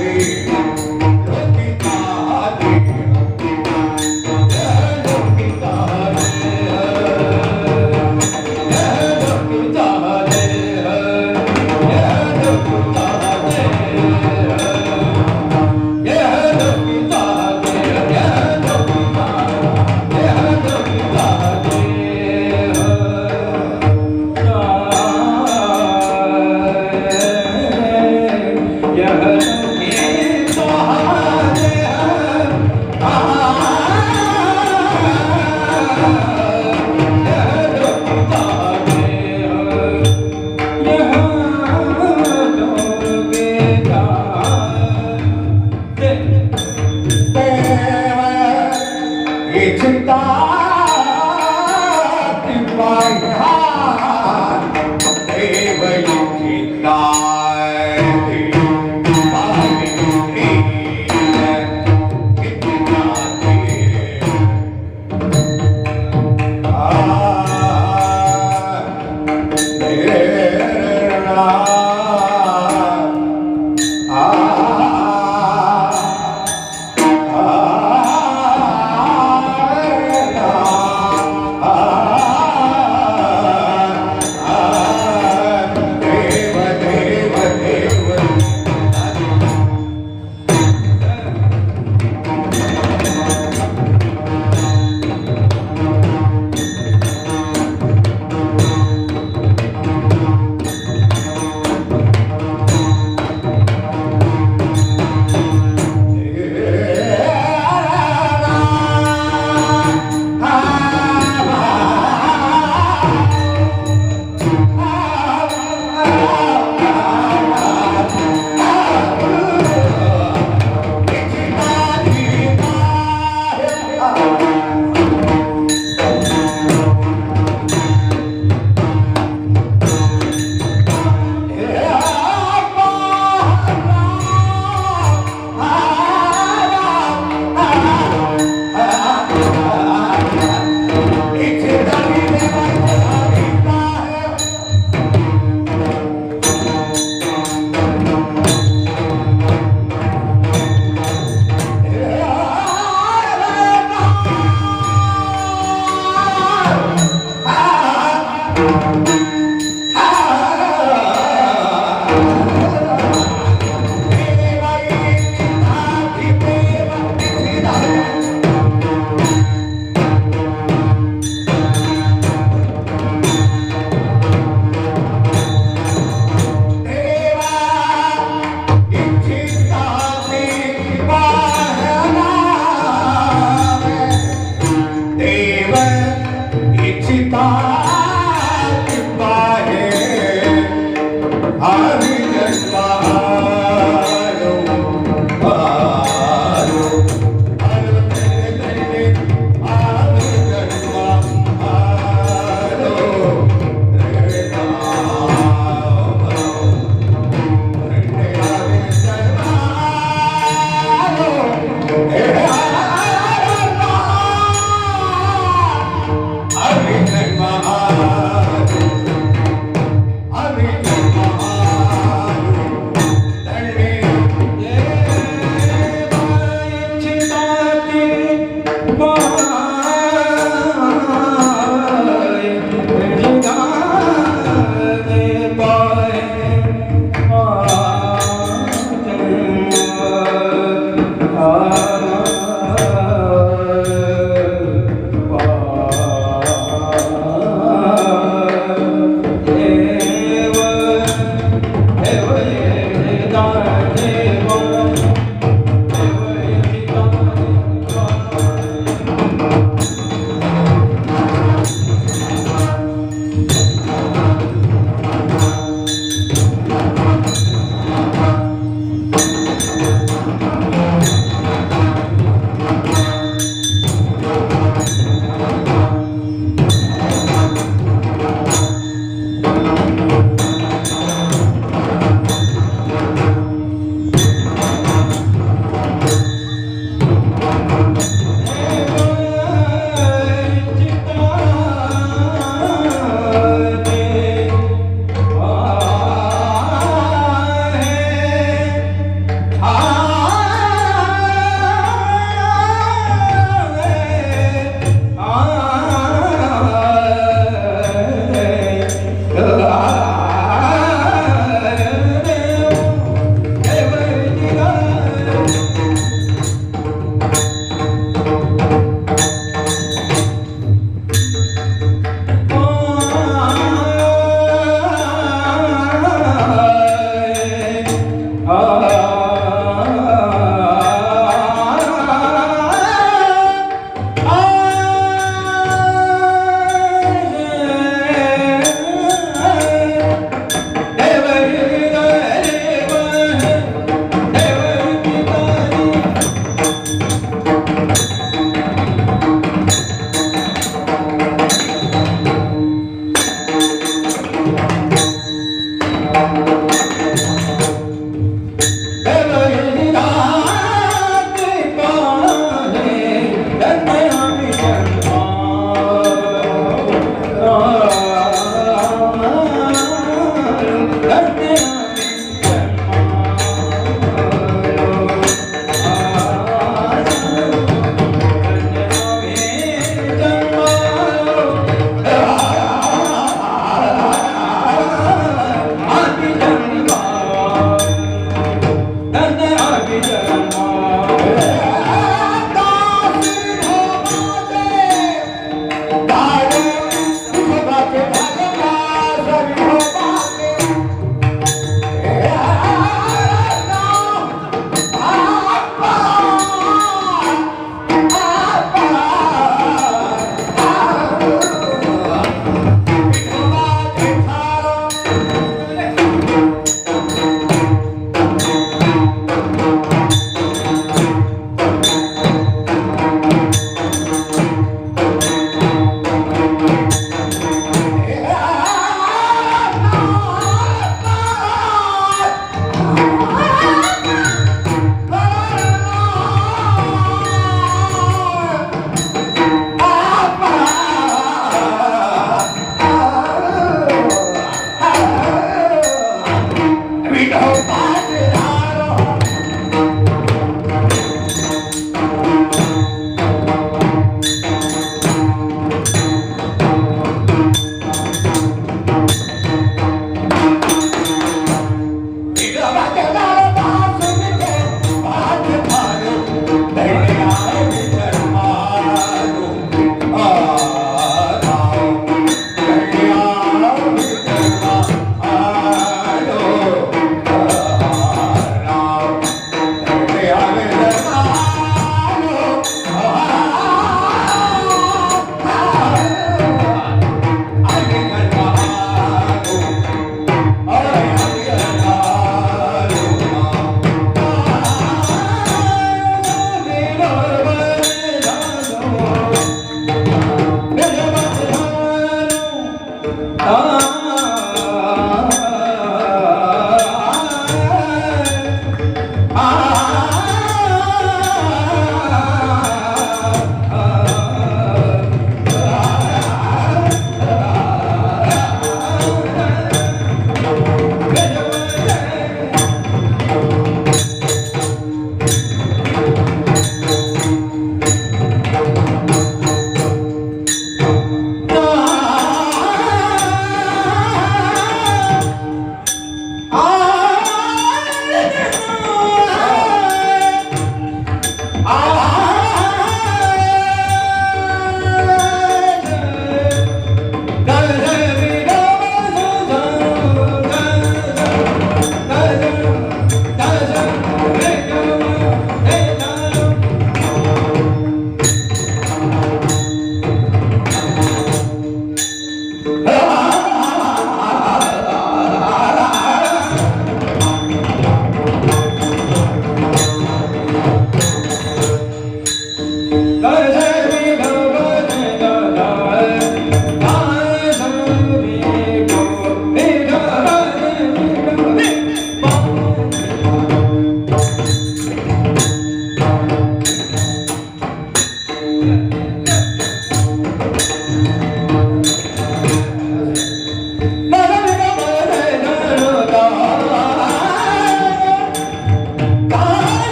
Hey!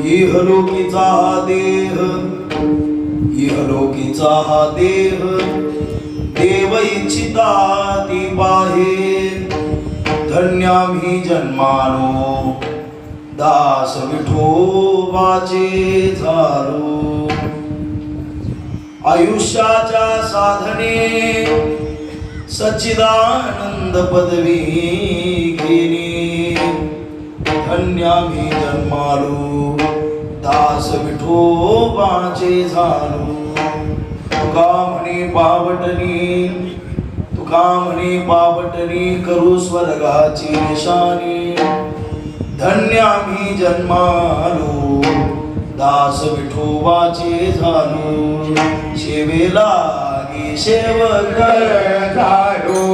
इहलोकीचा हा देह, इहलोकीचा हा देह, देव इच्छिता ती बाहेर. धन्यामी जन्मालो, दास विठोबाचे झालो. आयुष्याच्या साधने सच्चिदानंद पदवी घेणे. धन्यामी जन्मालो, दास विठोबाचे झालो. तुका म्हणे बावटणी, तुका म्हणे बावटणी, करू स्वर्गाची निशाणी. धन्यामी जन्मालो, दास विठोबाचे झालो. सेवेला गे सेवक झालो.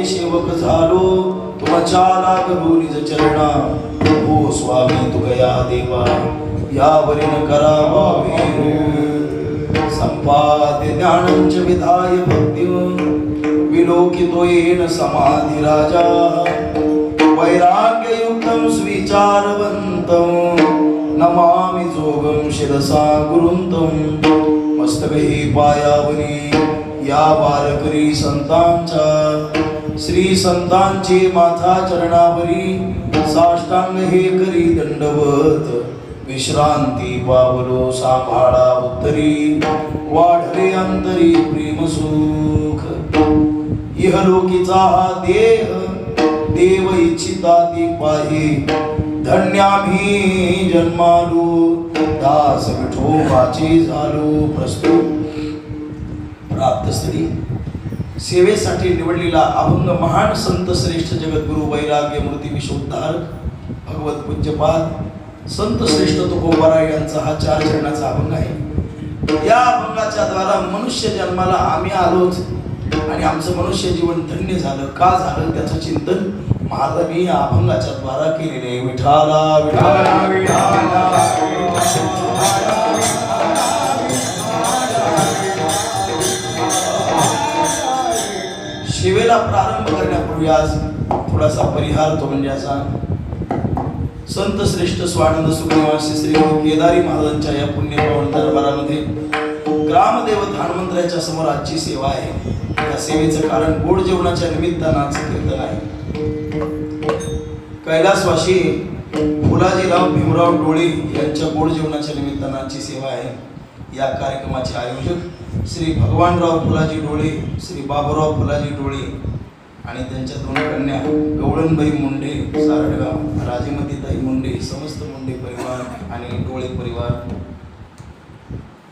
सेवक झालो तुमच्या लागलो निज चरणा. हो स्वामी तुकया देवा, यावरील करावा वेर. संपाद्य ज्ञानंच विधाय भक्ती, विलोकितो येन समाधी राजा. वैराग्ययुक्तं स्विचारवन्तं, नमामि जोगं शिरसा गुरुन्तं. मस्तकहि पायावरी या बालकरी संतांच्या. श्री संतांचे माथा चरणावरी, साष्टांग हे करी दंडवत. विश्रांती पावलो सांभाळा उत्तरी, वाढले अंतरी प्रेम सुख. इहलोकीचा हा देह, देव इच्छिता ती पाहे. धन्यामी जन्मालो, दास विठोबाचे झालो. प्रस्तुत प्राप्त स्त्री सेवेसाठी निवडलेला अभंग महान संत श्रेष्ठ जगद्गुरु वैराग्य मूर्ती विश्वोद्धारक भगवत पूज्यपाद संत श्रेष्ठ तुकोबाराय यांचा हा 4 चरणाचा अभंग आहे. या अभंगाच्या द्वारा मनुष्य जन्माला आम्ही आलोच, आणि आमचं मनुष्य जीवन धन्य झालं. का झालं त्याचं चिंतन महाराजांनी या अभंगाच्या द्वारा केलेले. विठाला विठाला विठाला शिवेला प्रारंभ करण्यापूर्वी आज थोडासा परिहार तो म्हणजे असा संत श्रेष्ठ स्वानंद सुखनिवासी श्री केदारी महाराजांच्या या पुण्यपावन दरबारामध्ये ग्रामदेवत हनुमंतराच्या समोर आजची सेवा आहे. या सेवेचं कारण गोड जेवणाच्या निमित्तानं आजचं कीर्तन आहे. कैलासवासी फुलाजीराव भीमराव डोळे यांच्या गोड जेवणाच्या निमित्तानं आजची सेवा आहे. या कार्यक्रमाचे आयोजक श्री भगवानराव फुलाजी डोळे, श्री बाबूराव फुलाजी डोळे आणि त्यांच्या दोन कन्या गवळणबाई मुंडे सारडगाव, राजेमतीताई मुंडे, समस्त मुंडे परिवार आणि डोळे परिवार.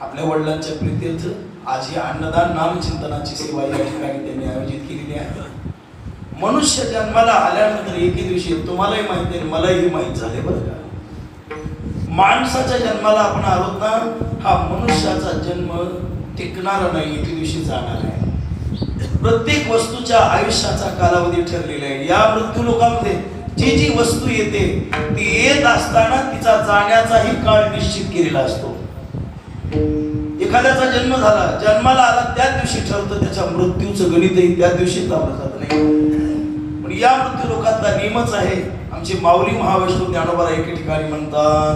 आपल्या वडिलांच्या प्रीत्यर्थ आज ही अन्नदान नामचिंतनाची सेवा या ठिकाणी त्यांनी आयोजित केलेली आहे. मनुष्य जन्माला आल्यानंतर एके दिवशी तुम्हालाही माहिती आहे, मलाही माहीत झाले बरं का, माणसाच्या जन्माला आपण आलोत ना, हा मनुष्याचा जन्म टिकणारा नाही, एके दिवशी जाणार आहे. प्रत्येक वस्तूच्या आयुष्याचा कालावधी ठरलेला आहे. या मृत्यू लोकांमध्ये जी जी वस्तू येते ती येत असताना तिचा जाण्याचाही काळ निश्चित केलेला असतो. एखाद्याचा जन्म झाला, जन्माला आला त्या दिवशी ठरतं, त्याच्या मृत्यूचं गणितही त्या दिवशी लावलं जात नाही. पण या मृत्यू लोकातला नियमच आहे. आमचे माऊली महावैष्णव ज्ञानोबा एके ठिकाणी म्हणतात,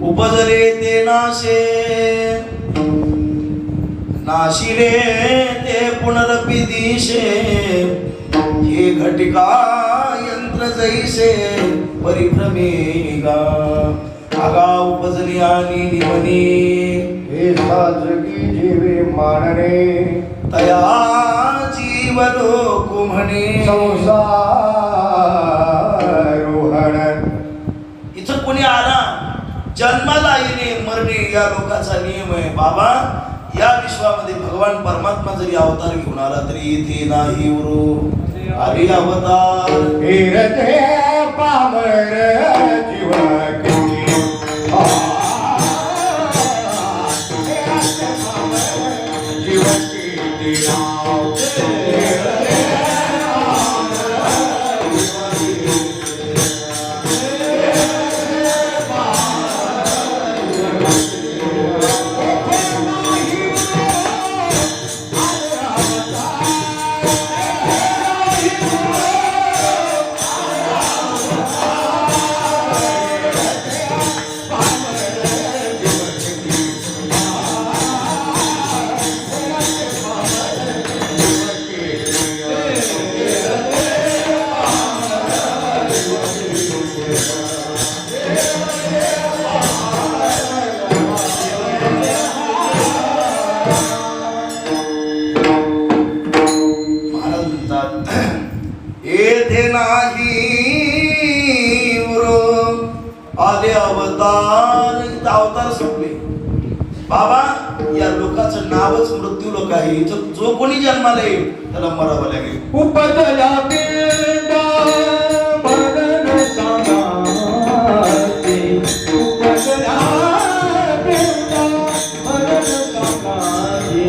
उपजले ते नाशे नाशिरे ते पुनरपि दिशे, हे घटिका यंत्र जैसे परिभ्रमेगा, आगा उपजली आणि निमनी, हे साजगी जीवे मानणे, तया जीवलो कुम्हणे, संसार रोहण. इथं कोणी आला जन्माला येणे मरणे या लोकांचा नियम आहे. बाबा या विश्वामध्ये भगवान परमात्मा जरी अवतार घेऊन आला तरी इथे नाही उरू हरी अवतार. फिरते पामर जीव किती, जीव किती आले अवतार. इथं अवतार संपले बाबा. या लोकांचं नावच मृत्यू लोक आहे. इथं जो कोणी जन्माला येईल त्याला मरावं लागेल. उपजला पिंडा भरण सांगाते, उपजला पिंडा भरण सांगाते,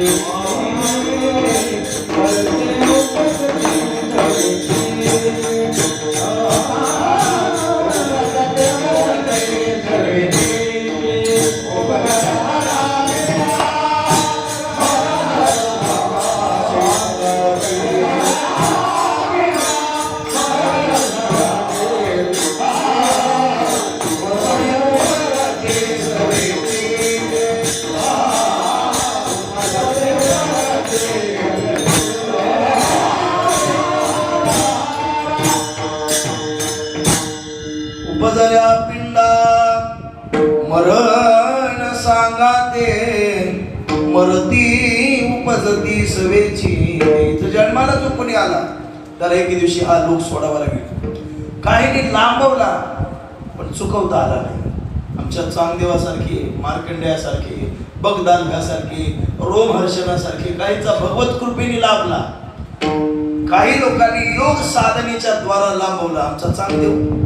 उपजल्या पिंडा मरण सांगाते, मरती उपजती सवेची. इथं जन्माला जो कोणी आला त्याला एके दिवशी हा लोक सोडावा लागेल. काहींनी लांबवला पण चुकवता आला नाही. आमच्या चांगदेवासारखे, मार्कंडेयासारखे, बगदानभासारखे, रोमहर्षणासारखे काहींचा भगवत कृपेने लाभला. काही लोकांनी योग साधनेच्या द्वारा लांबवला. आमचा चांगदेव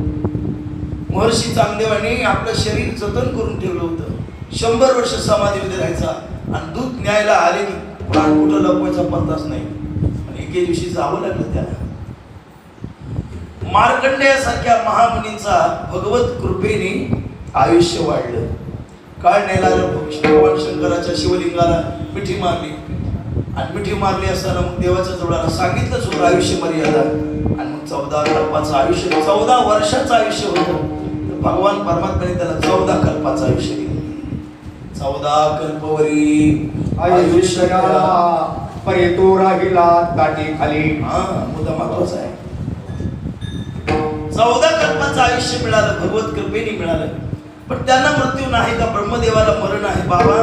महर्षी चांगदेवाने आपलं शरीर जतन करून ठेवलं होतं. 100 वर्ष समाधीमध्ये राहायचा आणि दूध न्यायला आले की प्राण कुठं लपवायचा पत्ताच नाही. आणि एके दिवशी जावं लागलं त्याला. मार्कंडेयासारख्या महामुनींचा भगवत कृपेने आयुष्य वाढलं. काळ नेला भगवान शंकराच्या शिवलिंगाला मिठी मारली आणि मिठी मारली असताना मग देवाच्या जोडाला सांगितलंच होतं आयुष्य मर्यादा. आणि मग 14 कल्पाचं आयुष्य, 14 वर्षाचं आयुष्य होतं. भगवान परमात्म्याने त्याला 14 कल्पाचं आयुष्य दिलं. 14 कल्पवरी आयुष्य पर्यतो राहिला ताटी खाली. हा मुद्दा महत्वाचा आहे. 14 कल्पाचं आयुष्य मिळालं, भगवत कृपेने मिळालं. पण त्यांना मृत्यू नाही का? ब्रह्मदेवाला मरण आहे. बाबा,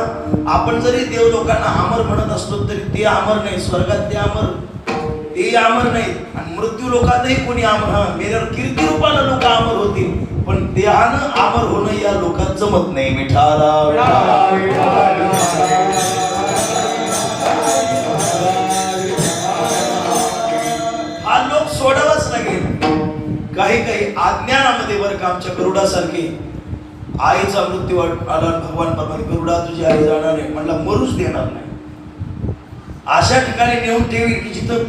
आपण जरी देव लोकांना अमर म्हणत असलो तरी ते अमर नाही. स्वर्गात ते अमर नाही. आणि मृत्यू लोकातही कोणी अमर, हा मेल्यावर कीर्ती रूपानं लोक अमर होतील, पण देहानं अमर होणं या लोकात जमत नाही. विठाला हा लोक सोडावाच लागेल. काही अज्ञानामध्ये बरं का, आमच्या गरुडासारखे आईचा मृत्यू आला. भगवान परमात्मा गरुडा तुझी आई जाणार नाही म्हणला, मरूच देणार नाही. अशा ठिकाणी नेऊन ठेवी की जिथं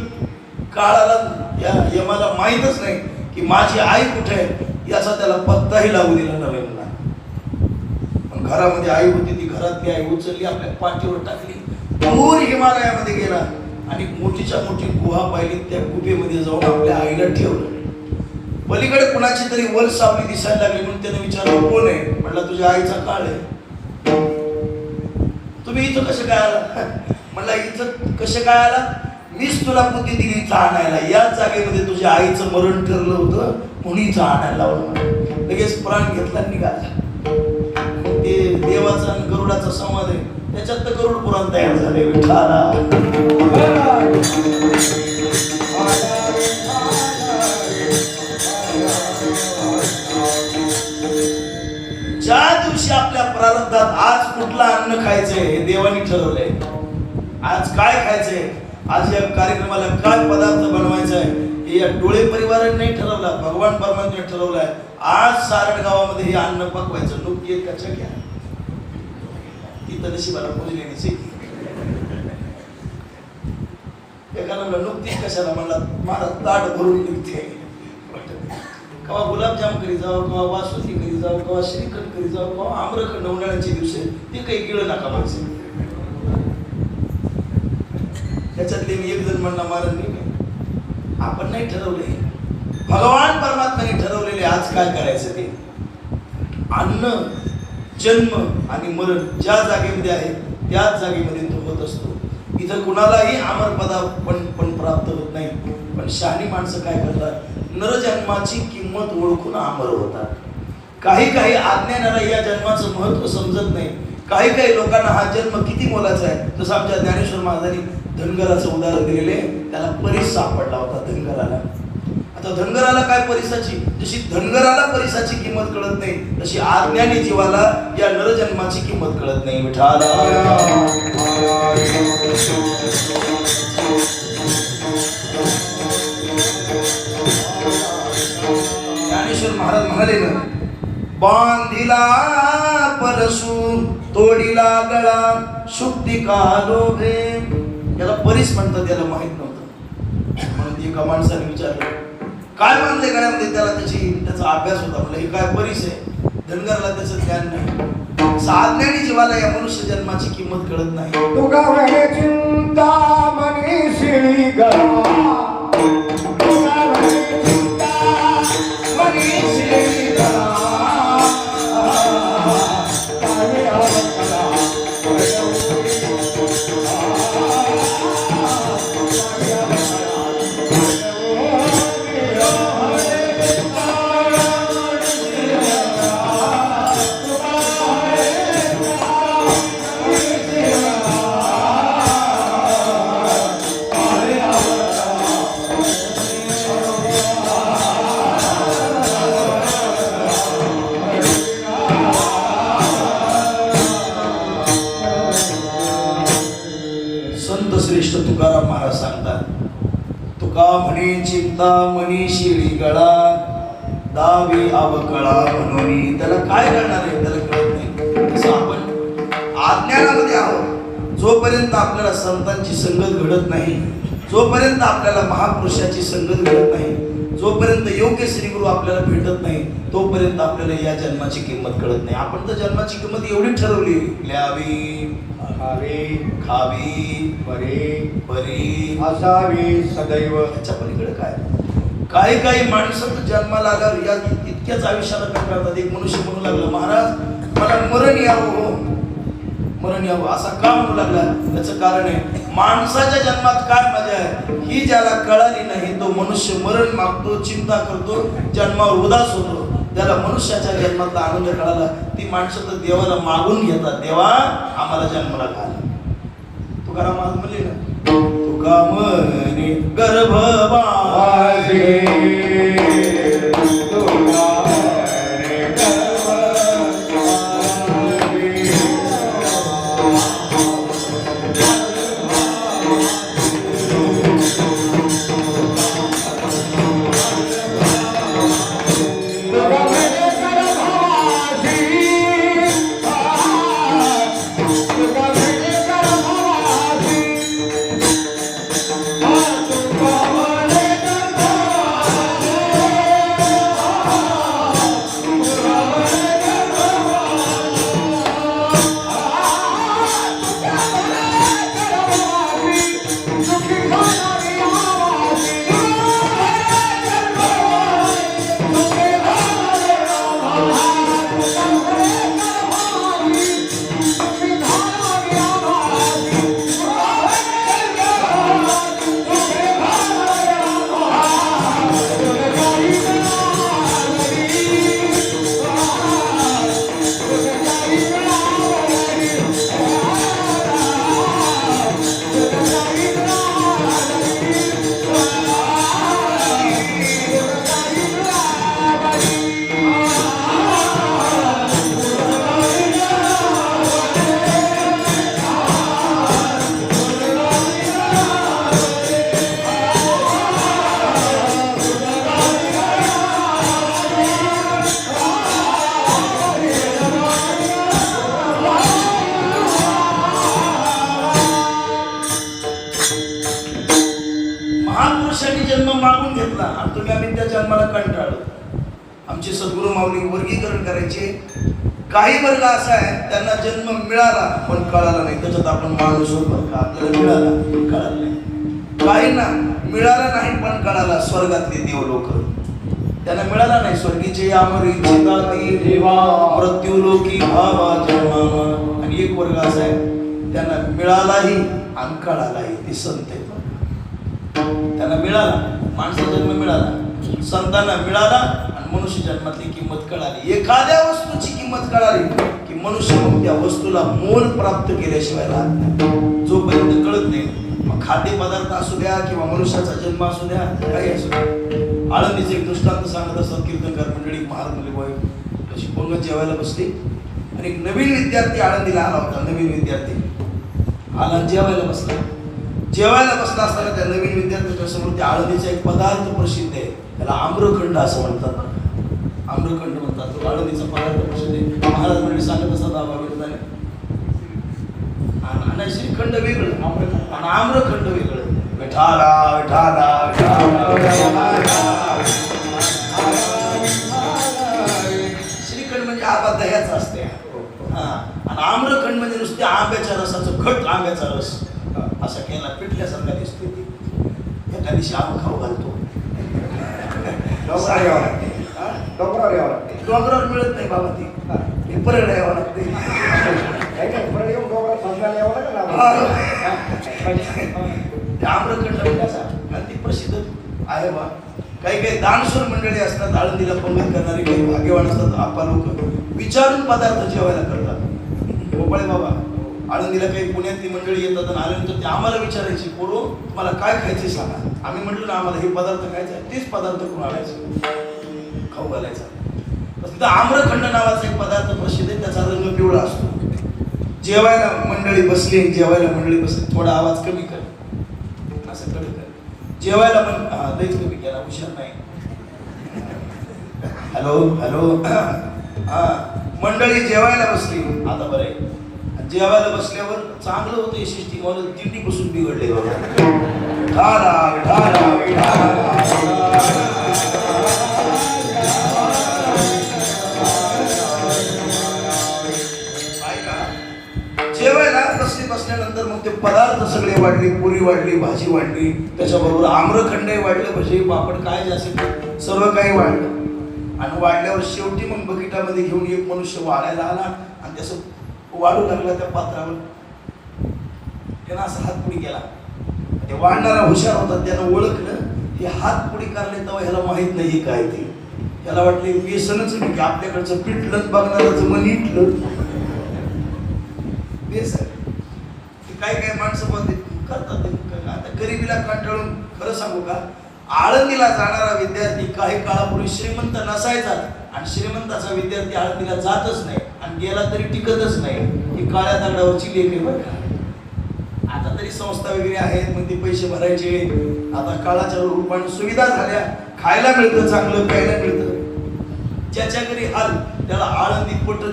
काळाला या यमाला माहीतच नाही की माझी आई कुठे आहे, याचा त्याला पत्ताही लागू दिला नव्हे. पण घरामध्ये आई होती, ती घरातली आई उचलली, आपल्या पाठीवर टाकली, दूर हिमालयामध्ये गेला आणि मोठीच्या मोठी गुहा पाहिली. त्या गुहेमध्ये जाऊन आपल्या आईला ठेवलं. पलीकडे कुणाची तरी वर सावली दिसायला लागली म्हणून त्याने विचारलं, कोण आहे? म्हटलं, तुझ्या आईचा काळ आहे. तुम्ही इथं कसे काय आला? म्हटलं, इथं कसे काय आला? मीच तुला बुद्धी दिली इथं आणायला. या जागेमध्ये तुझ्या आईचं मरण ठरलं होतं म्हणून इथं आणायला लावलं. लगेच प्राण घेतला, निघाला. ते देवाचा आणि गरुडाचा संवाद आहे, त्याच्यात तर गरुड पुराण तयार झाले. विठाला ज्या दिवशी आपल्या प्रारब्धात आज कुठलं अन्न खायचंय हे देवानी ठरवलंय. आज काय खायचंय, आज या कार्यक्रमाला काय पदार्थ बनवायचा आहे हे या डोळे परिवाराने नाही ठरवला, भगवान परमात्म्याने ठरवलाय. आज सारड गावामध्ये हे अन्न पकवायचं. नुकती एक कच्चा घ्या, ती तर नशिबाला पोचली नाही. एखादा नुकतीच कशाला म्हणला, मला ताट भरून निघते. कवा गुलाबजाम करी जावं, कवा बासुंदी करी जावं, कवा श्रीखंड करी जावं, कवा आम्रखंड. उन्हाळ्याचे दिवस ते काही गिळ नका माणसे. त्याच्यातले मी एक जण म्हणला मारण नाही. आपण नाही ठरवले, भगवान परमात्म्याने ठरवलेले. आज काय करायचं ते अन्न, जन्म आणि मरण ज्या जागेमध्ये आहे त्याच जागेमध्ये तो होत असतो. इथं कुणालाही अमरपदा पण प्राप्त होत नाही. पण शहाणी माणसं काय करतात, नरजन्माची किंमत ओळखून अमर होतात. काही अज्ञानाला या जन्माचं महत्व समजत नाही. काही लोकांना हा जन्म किती मोलाचा आहे. जसं आमच्या ज्ञानेश्वर महाराजांनी धनगराचं उदाहरण दिलेले, त्याला परीस सापडला होता धनगराला. आता धनगराला काय परीसाची, जशी धनगराला परीसाची किंमत कळत नाही, तशी अज्ञानी जीवाला या नरजन्माची किंमत कळत नाही. विठाला ज्ञानेश्वर महाराज म्हणाले ना, बांधिला परसू तोडीला गळा शुक्ती का लोभे. याला परीस म्हणतात, याला माहित नव्हतं. म्हणून एका माणसाने विचारलं, काय मानले गळ्यामध्ये? त्याचा अभ्यास होता. म्हणलं, हे काय परीस आहे? धनगरला त्याचं ज्ञान नाही. साधण्याने जीवाला या मनुष्य जन्माची किंमत कळत नाही. तुका वहे चिंता मनी शिळी गळा, तुका वहे चिंता मनी शिळी गळा. श्रेष्ठ तुकाराम महाराज सांगतात, तुका म्हणे चिंता मनी शिळी गळा, दावी अवकळा म्हणून. त्याला काय करणार आहे त्याला कळत नाही. तसं आपण अज्ञानामध्ये आहोत. जोपर्यंत आपल्याला संतांची संगत घडत नाही, जोपर्यंत आपल्याला महापुरुषाची संगत घडत नाही, जोपर्यंत योग्य श्रीगुरु आपल्याला भेटत नाही, तोपर्यंत आपल्याला या जन्माची किंमत कळत नाही. आपण तर जन्माची किंमत एवढी ठरवली, ल्यावी, खावी, खावी, बरी, बरी असावी सदैव. याच्या पलीकडे काय? काही काही माणसं तर जन्माला आल्यावर या इतक्याच आयुष्याला कंटाळतात. एक मनुष्य म्हणू लागला, महाराज मला मरण यावं हो, मरण यावं. असा का म्हणू लागला? त्याचं कारण आहे, माणसाच्या जन्मात काय मजा आहे ही ज्याला कळाली नाही तो मनुष्य मरण मागतो, चिंता करतो, जन्मावर उदास होतो. ज्याला मनुष्याच्या जन्मातला आनंद कळाला ती माणसं तर देवाला मागून घेतात, देवा आम्हाला जन्माला घाल. तुकाराम महाराज म्हणले ना, तुका म्हणे गर्भवासी जन्म मागून घेतला आणि तुम्ही आम्ही त्या जन्माला कंटाळलो. आमचे सद्गुरू माऊली वर्गीकरण करायचे. काही वर्ग असा आहे त्यांना जन्म मिळाला पण कळाला नाही, त्याच्यात आपण माणूस होतो का, आपल्याला मिळाला कळाला नाही. काहींना मिळाला नाही पण कळाला, स्वर्गातले देव लोक. त्यांना मिळाला नाही स्वर्गीचे अमर इच्छिताती देवा मृत्यू लोकी भावा जन्मामा. आणि एक वर्ग असा आहे त्यांना मिळालाही आणि कळालाही, ते संत आहेत. त्यांना मिळाला, माणसाचा जन्म मिळाला, संतांना मिळाला आणि मनुष्य जन्मातली किंमत कळाली. एखाद्या वस्तूची किंमत कळाली की मनुष्य मग त्या वस्तूला मोल प्राप्त केल्याशिवाय राहत नाही. जोपर्यंत कळत नाही, मग खाद्यपदार्थ असू द्या किंवा मनुष्याचा जन्म असू द्या, काही असू द्या. आळंदीचे एक दृष्टांत सांगत असतात कीर्तनकार मंडळी. महाराज म्हणले, बाई अशी पंगत जेवायला बसली आणि एक नवीन विद्यार्थी आळंदीला आला होता. नवीन विद्यार्थी आला, जेवायला बसला. जेवायला बसला असताना त्या नवीन विद्यार्थ्याच्या समोर त्या आळंदीचा एक पदार्थ प्रसिद्ध आहे, त्याला आम्रखंड असं म्हणतात. आम्रखंड म्हणतात, तो आळंदीचा पदार्थ प्रसिद्ध आहे. महाराज मंडळी सांगत असतात आबाविरताने, आणि श्रीखंड वेगळं आणि आम्रखंड वेगळं. विठाला विठाला श्रीखंड म्हणजे आबा दह्याचा असते, आणि आम्रखंड म्हणजे नुसते आंब्याच्या रसाचं घट, आंब्याचा रस असा केला पिठल्यासारखा दिसतो. एका दिवशी आंबा खाऊ घालतो, डोंगरावर मिळत नाही बाबा, ती परळ यावं लागते. आम्रखंड आणि ती प्रसिद्ध आहे बा. काही काही दानशूर मंडळी असतात, आळंदीला पंगत करणारी काही भाग्यवान असतात. आपा लोक विचारून पदार्थ जेवायला करतात. गोपाळे बाबा आळंदीला काही पुण्यातली मंडळी येतात आणि आल्यानंतर ते आम्हाला विचारायची, पोरो मला काय खायचे सांगा. आम्ही म्हटलं ना आम्हाला हे पदार्थ खायचे आहे, तेच पदार्थ करून आणायचे, खाऊ घालायचा. तिथं आम्रखंड नावाचा एक पदार्थ प्रसिद्ध आहे, त्याचा रंग पिवळा असतो. जेवायला मंडळी बसली, जेवायला मंडळी बसली, थोडा आवाज कमी कर, असं कडे कर. जेवायला लईच कमी केला, हुशार नाही. Hello hello. हा, मंडळी जेवायला बसली, आता बरं आहे. जेवायला बसल्यावर चांगलं होतं यशस्वी मला दिंडी बसून बिघडले बघा. ढाला ढाला जेवायला बसल्यानंतर मग ते पदार्थ सगळे वाढले, पुरी वाढली, भाजी वाढली, त्याच्याबरोबर आम्रखंडही वाढलं, भजी पापड काय जे असेल सर्व काही वाढलं. आणि वाढल्यावर शेवटी मग बकेटामध्ये घेऊन एक मनुष्य वाढायला आला आणि त्याचं वाढू लागला त्या पात्रावर. त्यानं असं हातपुडी केला. ते वाढणारा हुशार होता, त्यानं ओळखलं हे हातपुडी करले तेव्हा ह्याला माहित नाही काय ते. त्याला वाटलं व्यसनच नाही की आपल्याकडचं पिटलं बघणाराचं मन इटलं. व्यसन ते काही माणसं पण करतात. आता गरिबीला कंटाळून खरं सांगू का, आळंदीला जाणारा विद्यार्थी काही काळापूर्वी श्रीमंत नसायचा आणि श्रीमंताचा विद्यार्थी आळंदीला जातच नाही आणि गेला तरी टिकतच नाही. ही काळ्या दगडावरची लेख आहे बरं का. आता तरी संस्था वगैरे आहेत, मग ते पैसे भरायचे. आता काळाच्या रूपाने सुविधा झाल्या, खायला मिळतं, चांगलं प्यायला मिळतं. ज्याच्या घरी हाल त्याला आळंदी पटत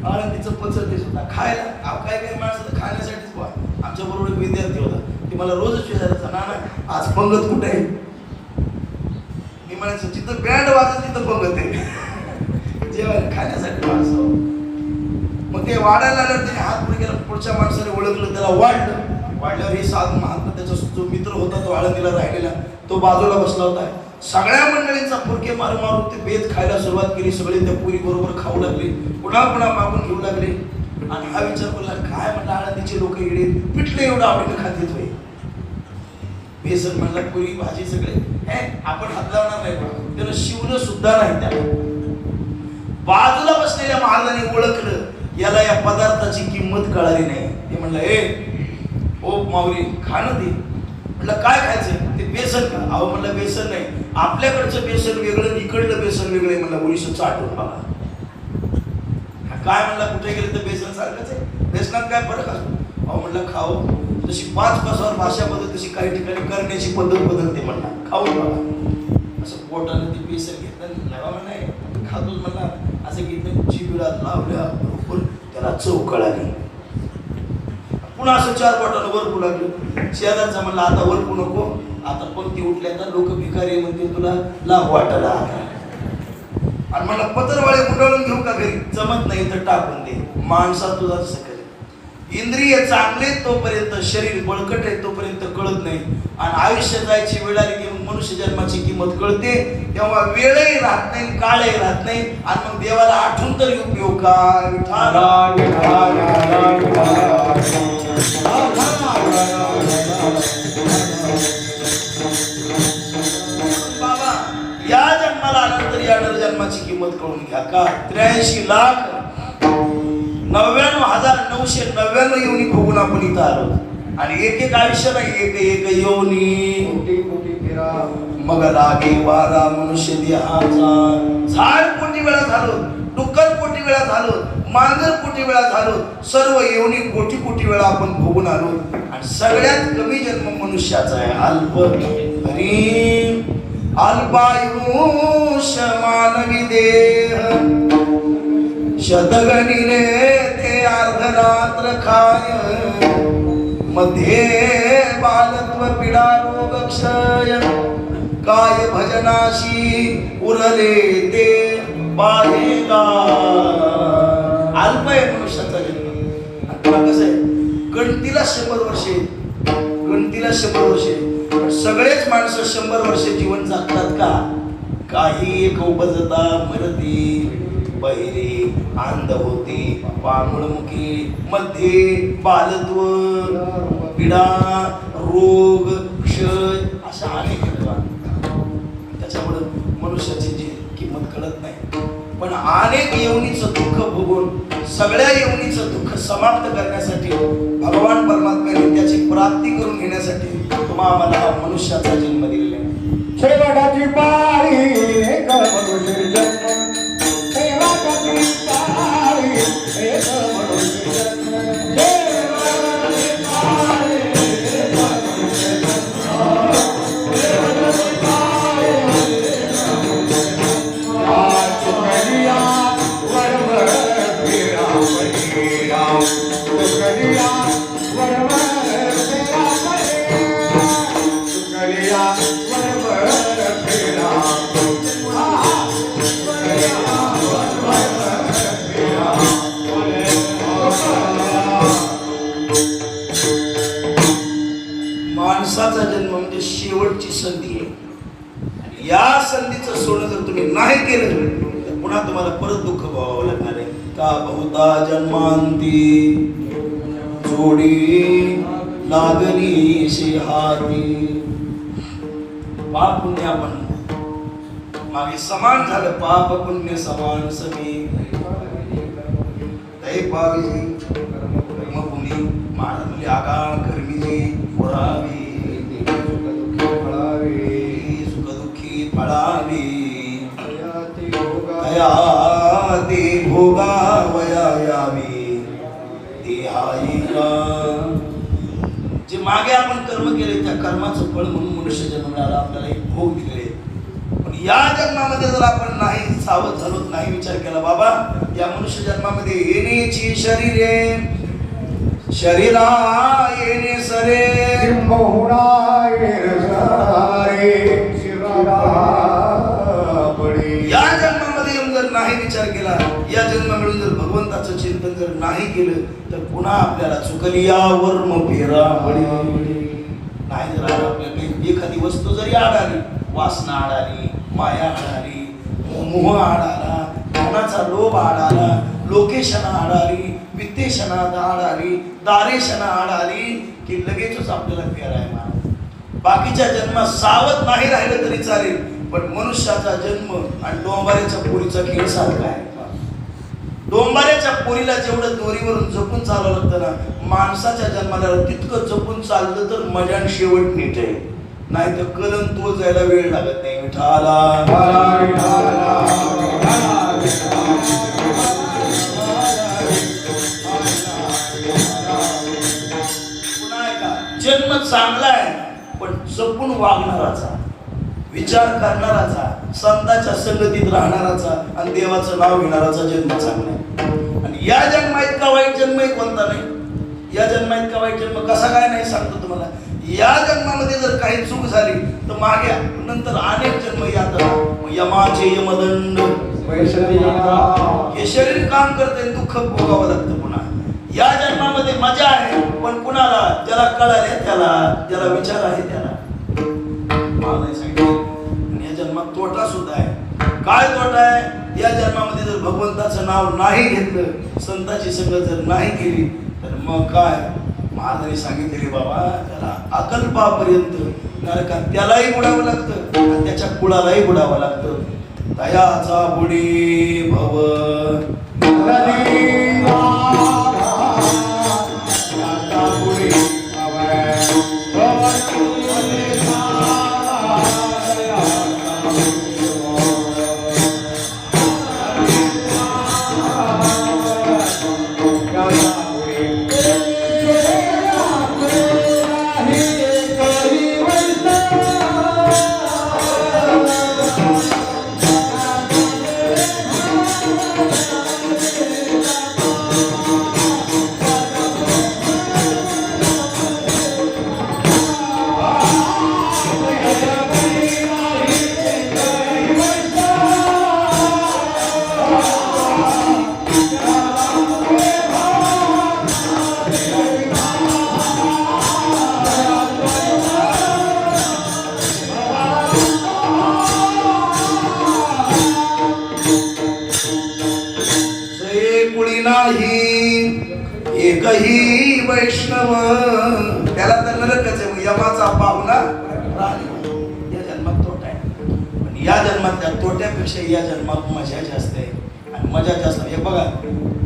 आळंदीचं पचत ते सुद्धा खायला. काय काही माणसं खाण्यासाठीच बा. आमच्या बरोबर एक विद्यार्थी होता, ते मला रोजच विचारायचा, ना आज पंगत कुठे आहे. मी म्हणायचं जिथं बँड वाजत तिथं पंगत आहे. जेवण खाण्यासाठी माणसं. मग ते वाढायला आल्यावर त्याने हात पुढे गेला, पुढच्या माणसाने ओळखलं, त्याला वाढल्यावर हे साधू महात्मा त्याचा जो मित्र होता तो आळंदीला राहिलेला तो बाजूला बसला होता. सगळ्या मंडळींचा फुरके मारून मारून ते बेत खायला सुरुवात केली. सगळे त्या पुरी बरोबर खाऊ लागले, पुन्हा मागून घेऊ लागले. आणि हा विचार बोलला, काय म्हणलं आळंदीचे लोक इकडे पिठले एवढं आवडीनं खात होय. बेसन म्हणला, पुरी भाजी सगळे आपण हात लावणार नाही. त्यानं शिवलं सुद्धा नाही. त्याला बाजूला बसलेल्या महाराजांनी ओळखलं, याला या पदार्थाची किंमत कळाली नाही. ते म्हणलं, ओ माऊली खाणं दे. म्हटलं काय खायचं. ते बेसन का. अहो म्हणलं बेसन नाही, आपल्याकडचं बेसन वेगळं, इकडलं बेसन वेगळं. म्हणलं उडीस चाटून बघा. काय म्हणला, कुठे गेलं तर बेसन सारखंच आहे, बेसनात काय फरक असतो. अहो म्हणलं खाऊ. तशी 5 भाषावर भाषा बदल, तशी काही ठिकाणी करण्याची पद्धत बदलते. म्हणला खाऊन बघा. असं पोटानं ते बेसन घेतलं, लावा नाही खातोच म्हणला. असं घेतलं, जिभेला लावल्या बरोबर त्याला चव कळाली. पुन्हा असं 4 बोटानं वरपू लागलं. शेजारचा म्हणला, आता वरपू नको, आता पंक्ती उठल्या तर लोक भिकारी म्हणते तुला लाभ वाटायला. आणि मला पत्रवाळे गुंडाळून घेऊ का घरी. जमत नाही तर टाकून दे. माणसा तुझा तसं करेल. इंद्रिय चांगले तोपर्यंत, शरीर बळकट आहे तोपर्यंत कळत नाही. आणि आयुष्य जायची वेळ आली की मनुष्य जन्माची किंमत कळते. तेव्हा वेळही राहत नाही, काळही राहत नाही. आणि मग देवाला आठवून तरी उपयोग काय. बाबा या जन्माला आल्यानंतर या जन्माची किंमत कळून घ्या. का 83,99,999 योनी भोगून आपण इथं आलो. आणि एक आयुष्य नाही, एक योनी. मग लागे वारा मनुष्य देहाचा. झाड कोटी वेळा झालो, डुक्कर कोटी वेळा झालो, मांजर कोटी वेळा झालो, सर्व योनी कोटी कोटी वेळा आपण भोगून आलो. आणि सगळ्यात कमी जन्म मनुष्याचा आहे. अल्पायुष मानवी देह शतगणिले ते अर्धरात्र खाय. मध्ये बालत्व पीडा रोग क्षय. काय भजनाशी उरले ते पाहेगा. अल्प आहे मनुष्याचा जन्म. आता कसं आहे, गणतीला 100 वर्षे, गणतीला 100 वर्षे. सगळेच माणसं 100 वर्षे जीवन जगतात का. काही एक उपजता मरती, बहिरी अंध होती, पांगुळमुखी, मध्ये बालत्व पीडा रोग क्षय अशा अनेक. त्याच्यामुळे मनुष्याची जी किंमत कळत नाही. पण अनेक येवनीचं दुःख भोगून सगळ्या येवनीचं दुःख समाप्त करण्यासाठी भगवान परमात्म्याने त्याची प्राप्ती करून घेण्यासाठी तुम्हाला मनुष्याचा जन्म दिलेला आहे. शेवटाची पाळी एक मनुष्य जन्म. शेवटाची पाळी एक मनुष्य जन्म. शेवटाची पाळी एक मनुष्य जन्म. शेवटाची पाळी एक मनुष्य जन्म. आज करिया वरवर फिरा या संधीचं सोनं जर तुम्ही नाही केलं तर पुन्हा तुम्हाला परत दुःख भोगावं लागणार आहे. का बहुता जन्मांती जोडी लागली हाती. पाप पुण्य आपण मागे समान झालं. पाप पुण्य समान समी तै पावी कर्मभूमी मानवली आगाळ कर्मीजी पुरावी सुखदुःखी फळावी तया ते भोगावया यावी ते हाई का. जे मागे आपण कर्म केले त्या कर्माचं फळ म्हणून मनुष्य जन्माला आपल्याला एक भोग दिले. पण या जन्मामध्ये जर आपण नाही सावध झालो, नाही विचार केला बाबा या मनुष्य जन्मामध्ये येण्याची शरीरे शरीरा येणे सरे या जन्मामध्ये येऊन जर नाही विचार केला, या जन्म मिळून जर भगवंताचं चिंतन जर नाही केलं तर पुन्हा आपल्याला चुकली यावर फेरा नाही. जर आपल्याला एखादी वस्तू जरी आढळली, वासना आढळली, माया आढळली, मोह आढळला, मनाचा लोभ आढळला, लोकेशना आढळली, वित्तेशना आढळली, दारेशना आढळली की लगेचच आपल्याला फेराय मार. बाकीच्या जन्मात सावध नाही राहिलं तरी चालेल, पण मनुष्याचा जन्म आणि डोंबाऱ्याच्या पोरीचा खेळ सारखा आहे. डोंबाऱ्याच्या पोरीला जेवढं दोरीवरून जपून चालावं लागतं ना, माणसाच्या जन्माला तितकं जपून चाललं तर मजान शेवट नीट आहे. नाही तर कलन तो जायला वेळ लागत नाही. विठाला पुन्हा एका जन्म चांगला आहे पण जपून वागणाराचा, विचार करणाराचा, संतांच्या संगतीत राहणाराचा आणि देवाचं नाव घेणाराचा जन्म चांगला आहे. आणि या जन्मा इतका वाईट जन्म कोणता नाही. या जन्मा इतका वाईट जन्म कसा काय नाही सांगतो तुम्हाला. या जन्मामध्ये जर काही चूक झाली तर मागे नंतर अनेक जन्म यातना यमाचे यमदंड हे शरीर काम करते, दुःख भोगावं लागतं. पुन्हा या जन्मामध्ये मजा आहे पण कुणाला ज्याला कळाले त्याला, ज्याला विचार आहे त्याला. आणि या जन्मात तोटा सुद्धा आहे. काय तोटा आहे. या जन्मामध्ये जर भगवंताचं नाव नाही घेतलं, संतांची संगत जर नाही केली तर मग काय महाराजांनी सांगितले बाबा त्याला अकल्पापर्यंत नरकात त्यालाही बुडावं लागतं आणि त्याच्या कुळालाही बुडावं लागतं. दयाचा बुडी भव एकही वैष्णव त्याला तर नरकच आहे. यमाचा पाहुणा या जन्मात तोटा आहे. पण या जन्मातल्या तोट्यापेक्षा या जन्मात मजा जास्त आहे. आणि मजा जास्त हे बघा,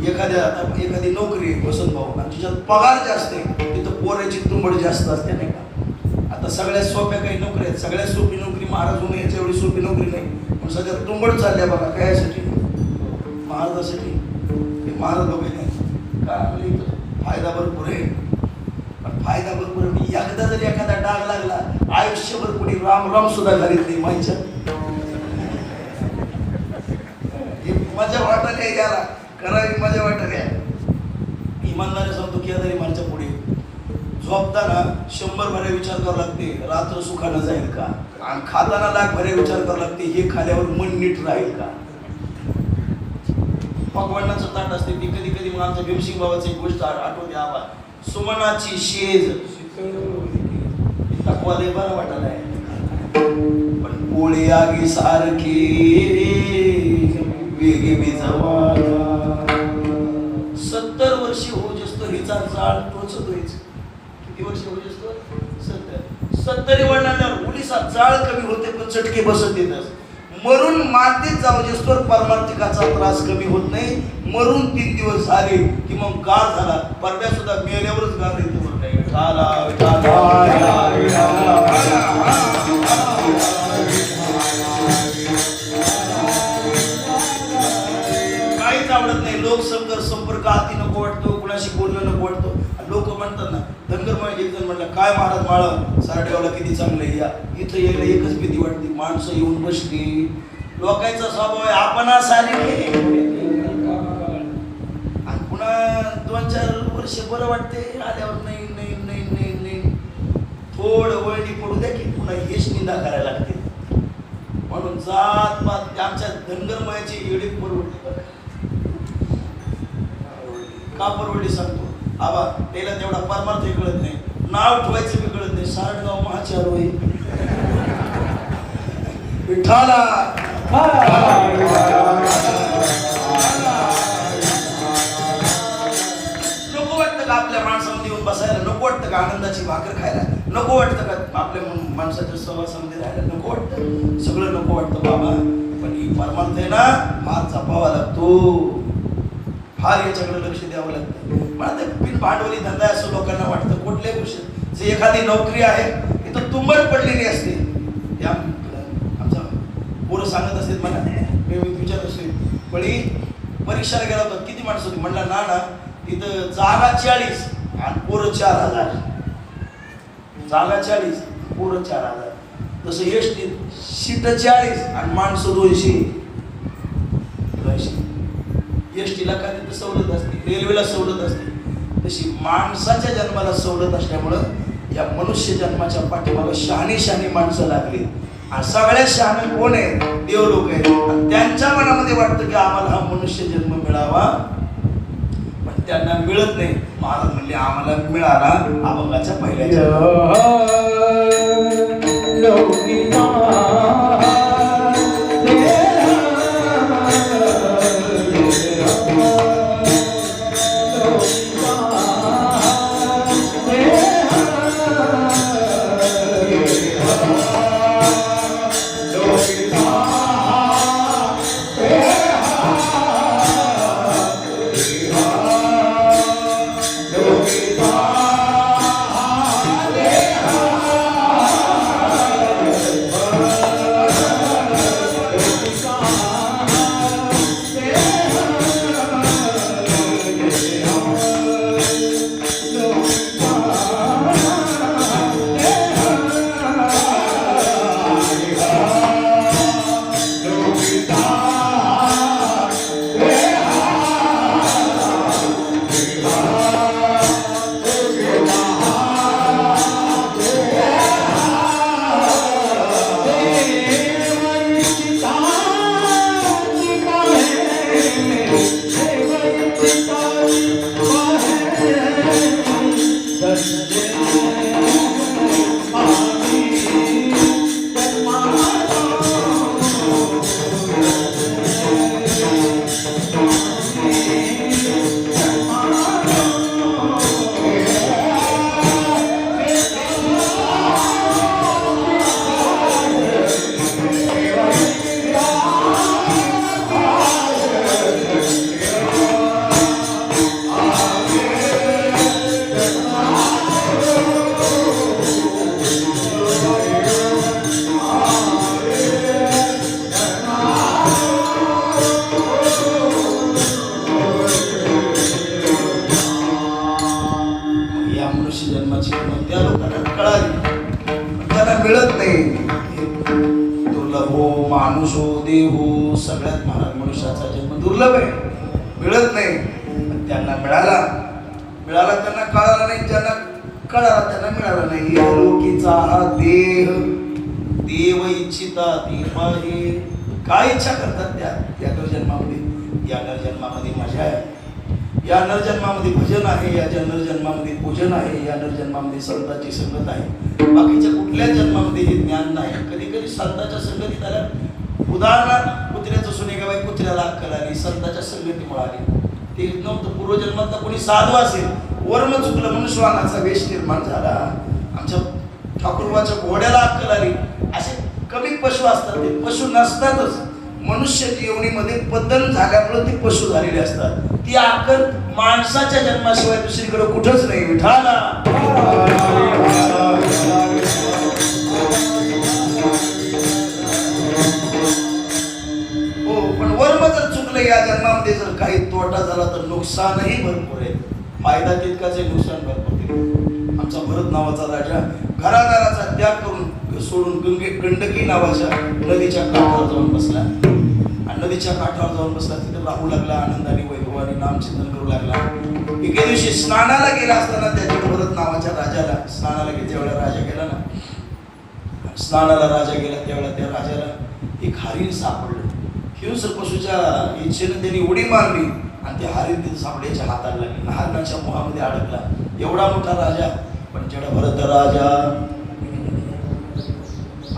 एखादी नोकरी वसंत भाऊ आणि तिच्यात पगार जास्त आहे, तिथं पोराची तुंबड जास्त असते नाही का. आता सगळ्यात सोप्या काही नोकरी आहेत. सगळ्यात सोपी नोकरी महाराज होणे याच्या एवढी सोपी नोकरी नाही. पण सगळ्यात तुंबड चालल्या बघा कशासाठी. महाराजासाठी. महाराज लोक काय फायदा भरपूर आहे. पण फायदा भरपूर आहे. एकदा जरी एखादा डाग लागला आयुष्यभर कोणी राम राम सुद्धा घालीत नाही. माहिती मजा वाटत आहे याला करावी, मजा वाटत आहे. इमानदारी सांगतो की तरी माझ्या पुढे झोपताना 100 भरे विचार करावं लागते रात्र सुखानं जाईल का, आणि खाताना लाख भरे विचार करावं लागते हे खाल्यावर मन नीट राहील का. भगवानाचं ताट असते ती कधी कधी मग आमच्या भीमसिंग बाबाची एक गोष्ट आठवते. आबा सुमनाची शेज तकवा लय बरं वाटायला आहे. पण गोळी आगी सारखी वेगे विजवाला 70 वर्षी होऊ असतो हिचा जाळ टोचतोयच. किती वर्ष होऊ असतो? 70 वडिलांवर उलीसा जाळ कमी होते पण चटके बसत येतात. मरून मातीत जाऊ जसतोवर परमार्थिकाचा त्रास कमी होत नाही. मरून 3 दिवस झाले की मग गार झाला. परव्या सुद्धा मेल्यावरच गार येतो. विठाला काहीच आवडत नाही. संपर्क आती नको वाटतो. कुणाशी बोलणं नको वाटतो. लोक म्हणतात ना, धनगरमय एक जण म्हणलं, काय महाराज माळ सारडेवाला किती चांगलं आहे. या इथं यायला एकच भीती वाटते, माणसं येऊन बसली. लोकांचा स्वभाव आहे आपणा सारे. आणि पुन्हा 2-4 वर्ष बरं वाटते. आल्यावर नाही नाही नाही नाही नाही थोडं वळणी पडू द्या की पुन्हा हेच निंदा करायला लागते. म्हणून जात पात आमच्या धनगरमयाची एवढी परवडली. का परवडली सांगतो. आबा त्याला तेवढा परमार्थ कळत नाही, नाव ठेवायचं बी कळत नाही. सारडगाव महाचार होई विठाला. नको वाटतं का आपल्या माणसामध्ये येऊन बसायला? नको वाटतं का आनंदाची भाकर खायला? नको वाटतं का आपल्या माणसाच्या सहवासामध्ये राहायला? नको वाटतं. सगळं नको वाटतं बाबा. पण ही परमार्थ आहे ना, फार जपावा लागतो. फार याच्याकडे लक्ष द्यावं लागतं. मला ते बिन भांडवली धंदा असं लोकांना वाटतं. कुठल्याही गोष्टी जे एखादी नोकरी आहे इथं तुंबड पडलेली असते. त्या आमचा पोरं सांगत असते मला, मी विचारत असते, बळी परीक्षेला गेला होता, किती माणसं होती? म्हणला ना तिथं जागा 40 आणि पोरं 4000. जागा 40 पोरं 4000. तसं एसटी सीट 40 आणि माणसं 200. एसटीला का तिथं सवलत असते, रेल्वेला सवलत असते. तशी माणसाच्या जन्माला सवलत असल्यामुळं या मनुष्य जन्माच्या पाठीमागं शहाणी माणसं लागली. आणि सगळ्यात शहाणे कोण आहे? देव लोक आहेत. आणि त्यांच्या मनामध्ये वाटतं की आम्हाला हा मनुष्य जन्म मिळावा, पण त्यांना मिळत नाही. महाराज म्हणले आम्हाला मिळाला अभंगाच्या पहिल्या. मिळत नाही. दुर्लभ हो माणूस हो देव हो, सगळ्यात महाराज मनुष्याचा जन्म दुर्लभ आहे, मिळत नाही. पण त्यांना मिळाला त्यांना कळाला नाही, ज्यांना कळाला त्यांना मिळाला नाही. लोकीचा हा देह देव इच्छिता ते पाहे. काय इच्छा करतात त्या जन्मामध्ये? या जन्मामध्ये मजा आहे, या नरजन्मामध्ये भजन आहे, या नरजन्मामध्ये पूजन आहे, या नरजन्मामध्ये संतांची संगत आहे. बाकीच्या कुठल्या जन्मामध्ये हे ज्ञान नाही. कधी कधी संतांच्या संगतीत आल्या, उदाहरणार्थ कुत्र्याचं सुनेगाबाई कुत्र्याला अक्कल आली संतांच्या संगतीमुळे आली. ते नव्हतं पूर्वजन्मातला कोणी साधू असेल, वर्म चुकलं म्हणून श्वानाचा वेश निर्माण झाला. आमच्या ठाकूरवाच्या घोड्याला अक्कल आली. असे कमी पशु असतात, ते पशु नसतातच. मनुष्य जीवनीमध्ये बदल झाल्यामुळे ते पशु झालेले असतात. ती अक्कल माणसाच्या जन्माशिवाय दुसरीकडे कुठंच नाही. विठाला हो, पण वर्म जर चुकलं या जन्मामध्ये, जर काही तोटा झाला तर नुकसानही भरपूर आहे. फायदा तितकाच आहे, नुकसान भरपूर आहे. आमचा भरत नावाचा राजा घरादाराचा त्याग करून सोडून गंडकी नावाच्या नदीच्या काठावर जाऊन बसला. आणि नदीच्या काठावर जाऊन बसला, तिथे राहू लागला, आनंदाने वैभवाने नामचिंतन करू लागला. एके दिवशी स्नानाला गेला असताना त्याच्या भरत नावाच्या राजाला, स्नानाला ज्यावेळेला राजा गेला ना, स्नानाला राजा गेला त्यावेळेला त्या राजाला एक हरिण सापडलं. हिंस्र पशुच्या इच्छेने त्यांनी उडी मारली आणि ते हरिण तिथे सापड्याच्या हाताला लागले. हरणाच्या मोहामध्ये अडकला. एवढा मोठा राजा, पण जेवढा भरत राजा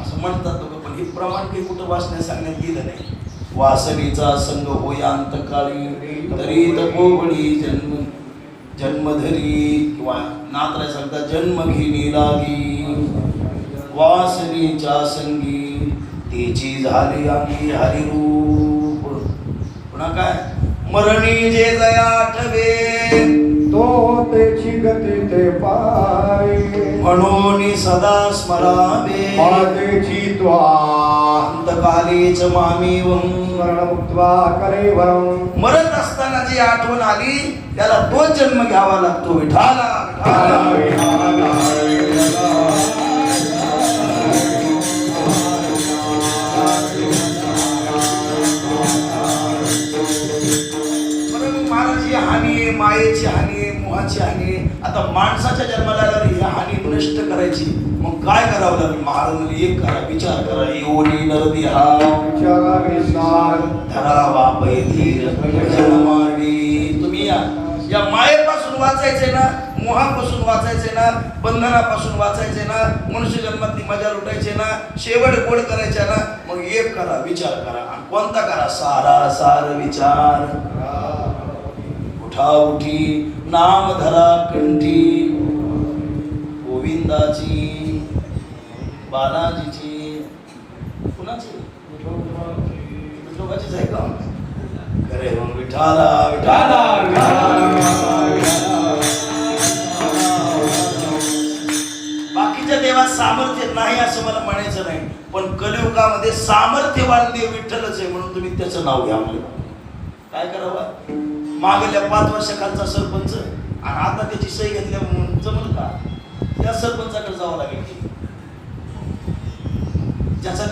असं म्हणतात लोक, पण हे प्रमाण काही कुठं वाचण्यास सांगण्यात गेलं नाही. वासनीचा संग होय अंतकाळी, तरी तपोबळी जन्मधरी, किंवा नाथराय सांगतात जन्म घेणी लागी. वासनीच्या संगी तिची झाली अंगी हरिरूप. पुन्हा काय, मरणी जे जया आठवे, तो त्याची गती ते पाय, म्हणून सदा स्मरावे. मातेची त्वा अंतकालीच मामीवं, स्मरणमुक्त्वा कलेवरं. मरत असताना जी आठवण आली त्याला तोच जन्म घ्यावा लागतो. विठाला महाराज, हानी आहे, मायेची हानी आहे, मोहाची हानी आहे. आता माणसाच्या जन्माला ही हानी नष्ट करायची, मग काय करावं लागेल? महाराज एक करा, विचार करा. योनी नरदिहा विचारा विचार धरावा पैधीर जन्माडी. तुम्ही या मायेपासून वाचायचे ना, मोहापासून वाचायचे ना, बंधनापासून वाचायचे ना, मनुष्य जन्मातली मजा लुटायचे ना, शेवट गोड करायच्या ना, मग एक करा, विचार करा. आणि कोणता करा? सारा सार विचार. उठा उठी नाम धरा कंठी, गोविंदाची, बालाजीची, कुणाची? विठोबाचीच आहे का? खरे मग विठाला विठाला बाकीच्या देवात सामर्थ्य नाही असं मला म्हणायचं नाही, पण कलियुगामध्ये सामर्थ्यवान देव विठ्ठलच आहे, म्हणून तुम्ही त्याचं नाव घ्या. काय करावं? मागल्या 5 वर्षाखालचा सरपंच आणि आता त्याची सही घेतल्या जमल का? त्या सरपंचाकडे जावं लागेल, ज्याचा